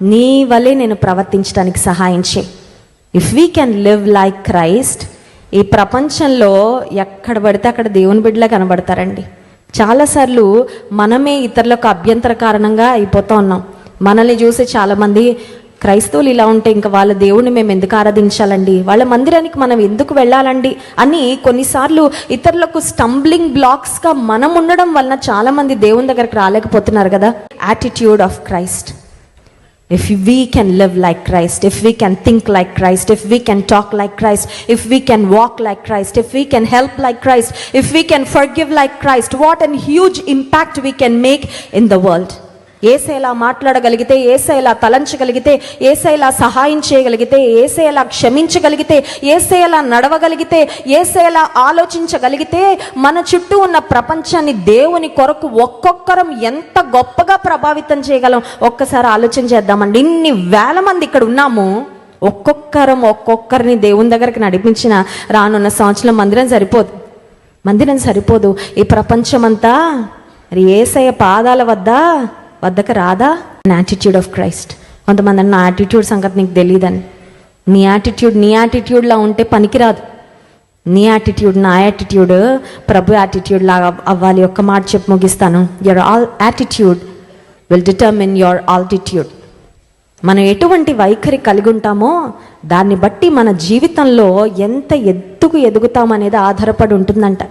నీ వలె నేను ప్రవర్తించడానికి సహాయం చేయి. If we can live like Christ, ఈ ప్రపంచంలో ఎక్కడ పడితే అక్కడ దేవుని బిడ్డలా కనబడతారండి. చాలాసార్లు మనమే ఇతరులకు అభ్యంతర కారణంగా అయిపోతూ ఉన్నాం. మనల్ని చూసి చాలామంది క్రైస్తవులు ఇలా ఉంటే ఇంకా వాళ్ళ దేవుణ్ణి మేము ఎందుకు ఆరాధించాలండి, వాళ్ళ మందిరానికి మనం ఎందుకు వెళ్ళాలండి అని కొన్నిసార్లు ఇతరులకు స్టంబ్లింగ్ బ్లాక్స్గా మనం ఉండడం వలన చాలామంది దేవుని దగ్గరికి రాలేకపోతున్నారు కదా. Attitude of Christ. If we can live like Christ, if we can think like Christ, if we can talk like Christ, if we can walk like Christ, if we can help like Christ, if we can forgive like Christ, what a huge impact we can make in the world. ఏసైలా మాట్లాడగలిగితే, ఏసైలా తలంచగలిగితే, ఏసైలా సహాయం చేయగలిగితే, ఏసైలా క్షమించగలిగితే, ఏసైలా నడవగలిగితే, ఏసైలా ఆలోచించగలిగితే మన చుట్టూ ఉన్న ప్రపంచాన్ని దేవుని కొరకు ఒక్కొక్కరం ఎంత గొప్పగా ప్రభావితం చేయగలం ఒక్కసారి ఆలోచన చేద్దామండి. ఇన్ని వేల మంది ఇక్కడ ఉన్నాము, ఒక్కొక్కరిని దేవుని దగ్గరికి నడిపించిన రానున్న సంవత్సరం మందిరం సరిపోదు. ఈ ప్రపంచమంతా మరి ఏసయ్య పాదాల వద్దకు రాదా? Attitude of Christ. కొంతమంది నా యాటిట్యూడ్ సంగతి నీకు తెలియదని. నీ యాటిట్యూడ్లా ఉంటే పనికిరాదు. నీ యాటిట్యూడ్, నా యాటిట్యూడ్ ప్రభు యాటిట్యూడ్ లాగా అవ్వాలి. ఒక్క మాట చెప్పి ముగిస్తాను. Your attitude will determine your altitude. మనం ఎటువంటి వైఖరి కలిగి ఉంటామో దాన్ని బట్టి మన జీవితంలో ఎంత ఎత్తుకు ఎదుగుతామనేది ఆధారపడి ఉంటుందంట.